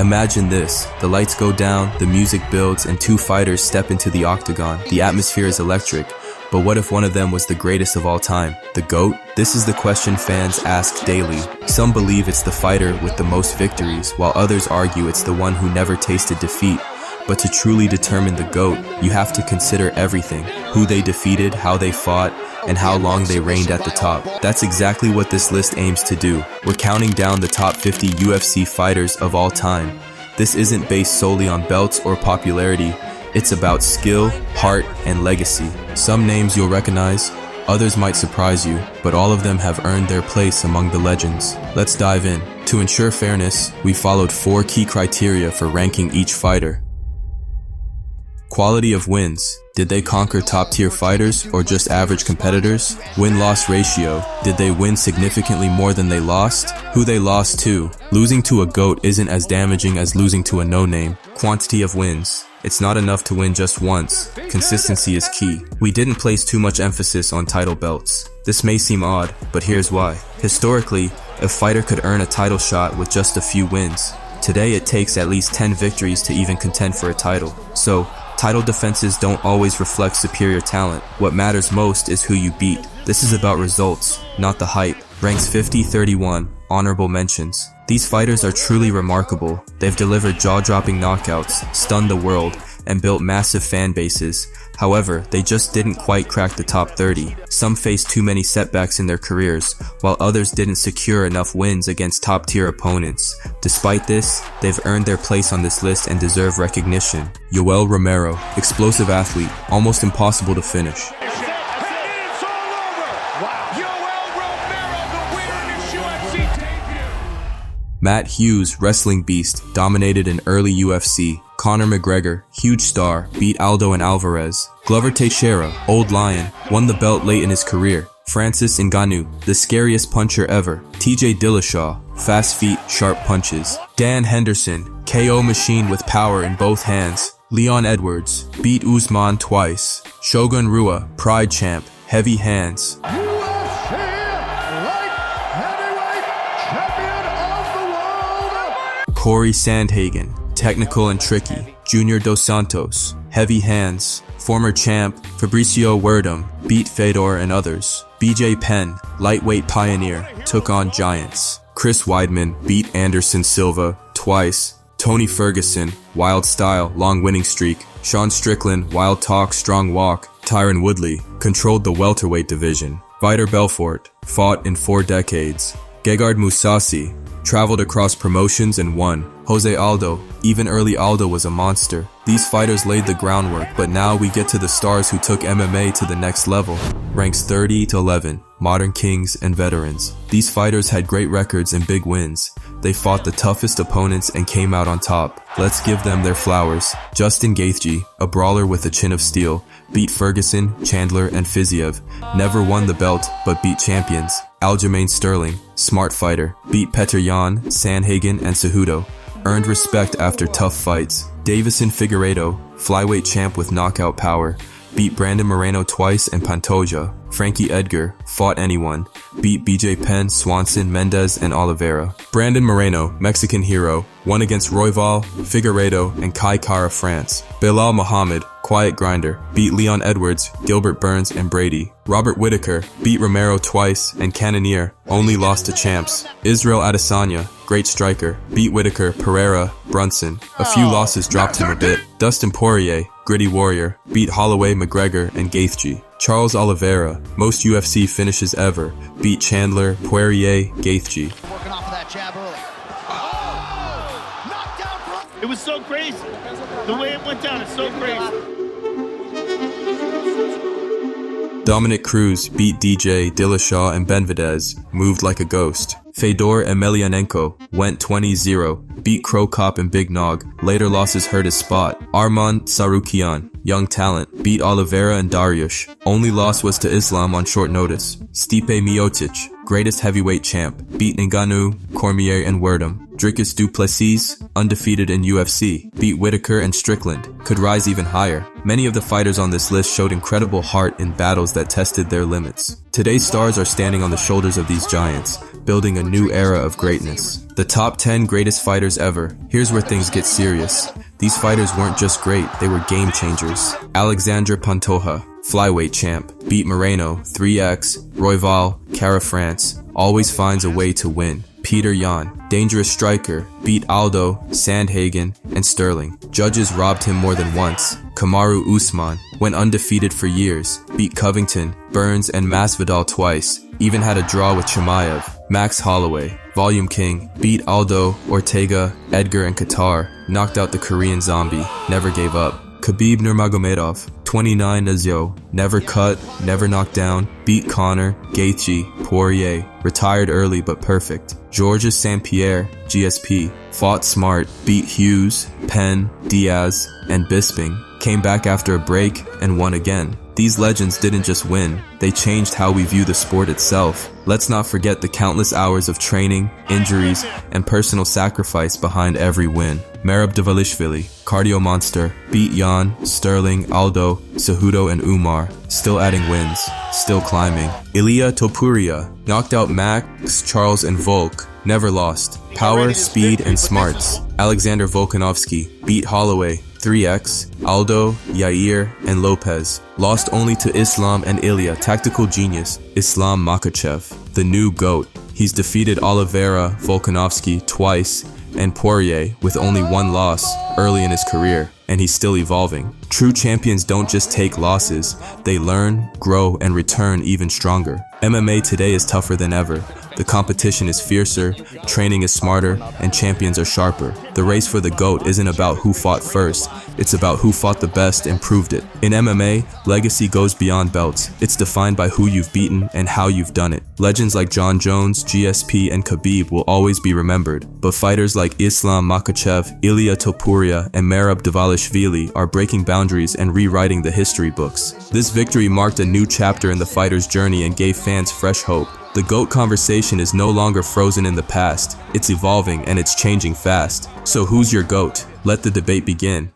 Imagine this, the lights go down, the music builds, and two fighters step into the octagon. The atmosphere is electric, but what if one of them was the greatest of all time? The GOAT? This is the question fans ask daily. Some believe it's the fighter with the most victories, while others argue it's the one who never tasted defeat. But to truly determine the GOAT, you have to consider everything: who they defeated, how they fought, and how long they reigned at the top. That's exactly what this list aims to do. We're counting down the top 50 UFC fighters of all time. This isn't based solely on belts or popularity. It's about skill, heart, and legacy. Some names you'll recognize, others might surprise you, but all of them have earned their place among the legends. Let's dive in. To ensure fairness, we followed 4 key criteria for ranking each fighter. Quality of wins. Did they conquer top-tier fighters or just average competitors? Win-loss ratio. Did they win significantly more than they lost? Who they lost to. Losing to a GOAT isn't as damaging as losing to a no-name. Quantity of wins. It's not enough to win just once. Consistency is key. We didn't place too much emphasis on title belts. This may seem odd, but here's why. Historically, a fighter could earn a title shot with just a few wins. Today it takes at least 10 victories to even contend for a title. So, title defenses don't always reflect superior talent. What matters most is who you beat. This is about results, not the hype. Ranks 50-31, honorable mentions. These fighters are truly remarkable. They've delivered jaw-dropping knockouts, stunned the world, and built massive fan bases. However, they just didn't quite crack the top 30. Some faced too many setbacks in their careers, while others didn't secure enough wins against top-tier opponents. Despite this, they've earned their place on this list and deserve recognition. Yoel Romero, explosive athlete, almost impossible to finish. Matt Hughes, wrestling beast, dominated in early UFC. Conor McGregor, huge star, beat Aldo and Alvarez. Glover Teixeira, old lion, won the belt late in his career. Francis Ngannou, the scariest puncher ever. TJ Dillashaw, fast feet, sharp punches. Dan Henderson, KO machine with power in both hands. Leon Edwards, beat Usman twice. Shogun Rua, pride champ, heavy hands. Corey Sandhagen, technical and tricky. Junior Dos Santos, heavy hands. Former champ Fabricio Werdum, beat Fedor and others. BJ Penn, lightweight pioneer, took on giants. Chris Weidman beat Anderson Silva twice. Tony Ferguson, wild style, long winning streak. Sean Strickland, wild talk, strong walk. Tyron Woodley, controlled the welterweight division. Vitor Belfort, fought in 4 decades. Gegard Mousasi, traveled across promotions and won. Jose Aldo, even early Aldo was a monster. These fighters laid the groundwork, but now we get to the stars who took MMA to the next level. Ranks 30-11, modern kings and veterans. These fighters had great records and big wins. They fought the toughest opponents and came out on top. Let's give them their flowers. Justin Gaethje, a brawler with a chin of steel, beat Ferguson, Chandler, and Fiziev. Never won the belt, but beat champions. Aljamain Sterling, smart fighter, beat Petr Yan, Sandhagen, and Cejudo. Earned respect after tough fights. Davison Figueiredo, flyweight champ with knockout power, beat Brandon Moreno twice and Pantoja. Frankie Edgar, fought anyone, beat BJ Penn, Swanson, Mendez, and Oliveira. Brandon Moreno, Mexican hero, won against Royval, Figueiredo, and Kai Kara France. Belal Muhammad, quiet grinder, beat Leon Edwards, Gilbert Burns, and Brady. Robert Whittaker, beat Romero twice, and Cannonier, only lost to champs. Israel Adesanya, great striker, beat Whittaker, Pereira, Brunson. A few losses dropped him a bit. Dustin Poirier, gritty warrior, beat Holloway, McGregor, and Gaethje. Charles Oliveira, most UFC finishes ever, beat Chandler, Poirier, Gaethje. Working off of that jab early. Knocked down. It was so crazy. The way it went down is so crazy. Dominic Cruz beat DJ, Dillashaw, and Benvidez, moved like a ghost. Fedor Emelianenko went 20-0, beat Crow Cop and Big Nog, later losses hurt his spot. Arman Sarukian, young talent, beat Oliveira and Dariush. Only loss was to Islam on short notice. Stipe Miocic, greatest heavyweight champ, beat Ngannou, Cormier, and Werdum. Dricus du Plessis, undefeated in UFC, beat Whittaker and Strickland, could rise even higher. Many of the fighters on this list showed incredible heart in battles that tested their limits. Today's stars are standing on the shoulders of these giants, building a new era of greatness. The top 10 greatest fighters ever. Here's where things get serious. These fighters weren't just great, they were game changers. Alexandre Pantoja, flyweight champ, beat Moreno, 3x, Royval, Cara France, always finds a way to win. Peter Yan, dangerous striker, beat Aldo, Sandhagen, and Sterling. Judges robbed him more than once. Kamaru Usman went undefeated for years, beat Covington, Burns, and Masvidal twice, even had a draw with Chimaev. Max Holloway, Volume King, beat Aldo, Ortega, Edgar, and Qatar, knocked out the Korean Zombie, never gave up. Khabib Nurmagomedov, 29-0, never cut, never knocked down, beat Conor, Gaethje, Poirier, retired early but perfect. Georges St-Pierre, GSP, fought smart, beat Hughes, Penn, Diaz, and Bisping, came back after a break, and won again. These legends didn't just win, they changed how we view the sport itself. Let's not forget the countless hours of training, injuries, and personal sacrifice behind every win. Merab Dvalishvili, cardio monster, beat Yan, Sterling, Aldo, Cejudo, and Umar, still adding wins, still climbing. Ilia Topuria, knocked out Max, Charles, and Volk, never lost. Power, speed, and smarts. Alexander Volkanovski, beat Holloway, 3x, Aldo, Yair, and Lopez. Lost only to Islam and Ilya, tactical genius, Islam Makhachev, the new GOAT. He's defeated Oliveira, Volkanovski twice, and Poirier with only one loss early in his career, and he's still evolving. True champions don't just take losses, they learn, grow, and return even stronger. MMA today is tougher than ever. The competition is fiercer, training is smarter, and champions are sharper. The race for the GOAT isn't about who fought first, it's about who fought the best and proved it. In MMA, legacy goes beyond belts. It's defined by who you've beaten and how you've done it. Legends like Jon Jones, GSP, and Khabib will always be remembered, but fighters like Islam Makhachev, Ilia Topuria, and Merab Dvalishvili are breaking boundaries and rewriting the history books. This victory marked a new chapter in the fighter's journey and gave fans fresh hope. The GOAT conversation is no longer frozen in the past, it's evolving and it's changing fast. So who's your GOAT? Let the debate begin.